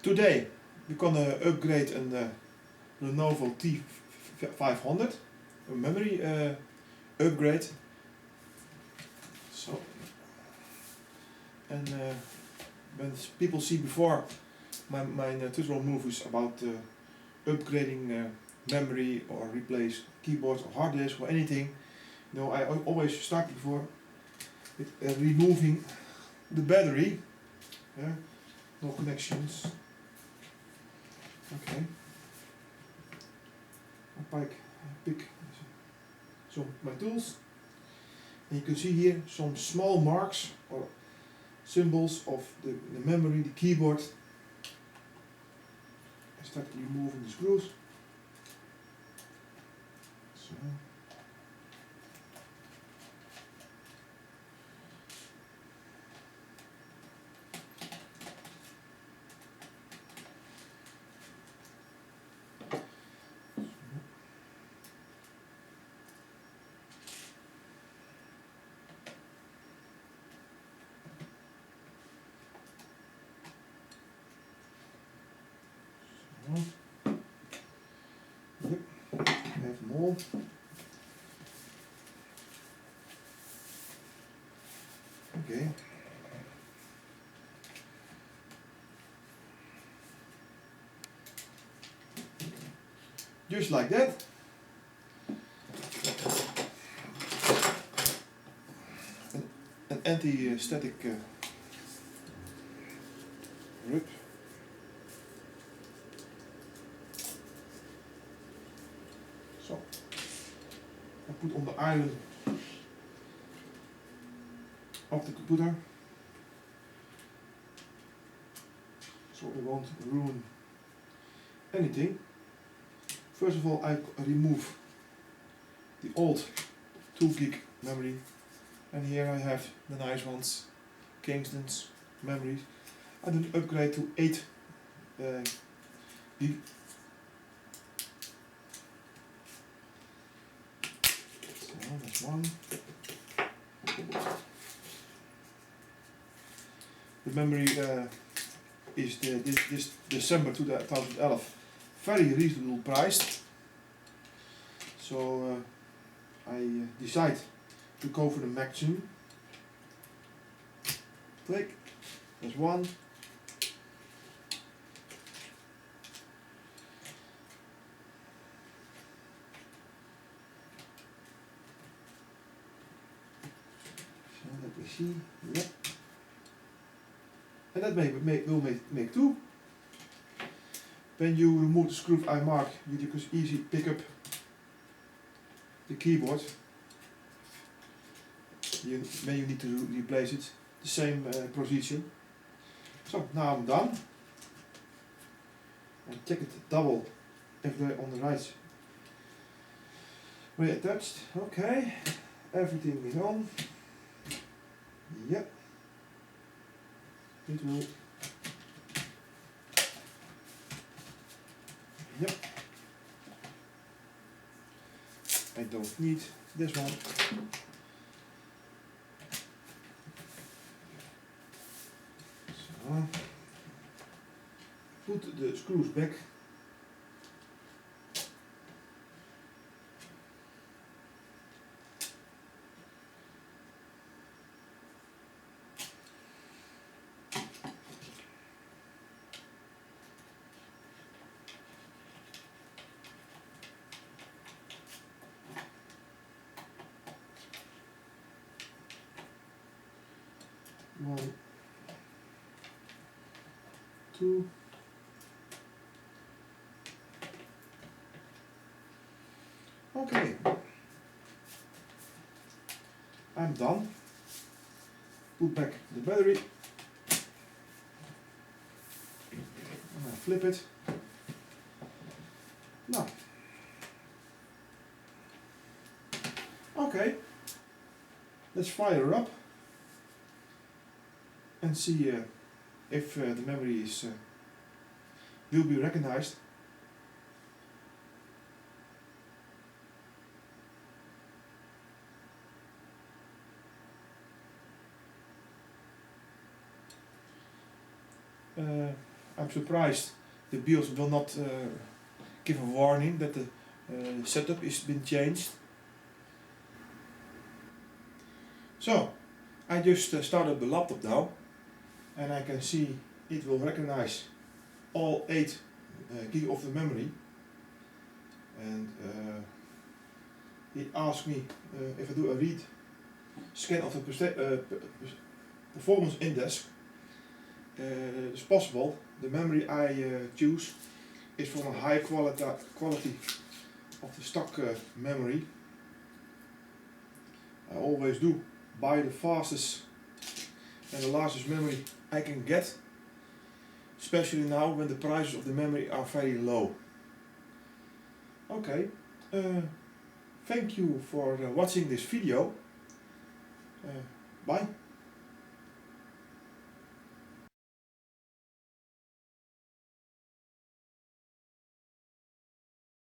Today we're gonna upgrade a Lenovo T500, a memory upgrade. So, and when people see before my tutorial movies about upgrading memory or replace keyboards or hard disk or anything, you know, I always start before with removing the battery. No connections. Okay. I pick some of my tools, and you can see here some small marks or symbols of the memory, the keyboard. I start removing the screws. So. Yep, I have them all. Okay. Just like that. An anti-static rib. So, I put on the iron of the computer, so it won't ruin anything. First of all, I remove the old 2 gig memory, and here I have the nice ones, Kingston's memories. I then upgrade to 8 gig. So that's one. The memory is this December 2011 very reasonable priced. So I decide to go for the maximum. Click. There's one. So let me see. Yep. And that will make 2. When you remove the screw I mark, you can easily pick up the keyboard. When you need to replace it, the same procedure. So now I'm done. And check it double if they're on the right way attached. Okay, everything is on. Yep. It will. Yep. I don't need this one. So, put the screws back. One, 2. Okay, I'm done. Put back the battery. And I flip it. Now, okay, let's fire her up and see if the memory is will be recognized. I'm surprised the BIOS will not give a warning that the setup is been changed. So I just started the laptop now, and I can see it will recognize all 8 gig of the memory, and it asks me if I do a read scan of the performance index. It's possible the memory I choose is from a high quality of the stock memory. I always do buy the fastest and the largest memory I can get, especially now when the prices of the memory are very low. Okay, thank you for watching this video. Bye.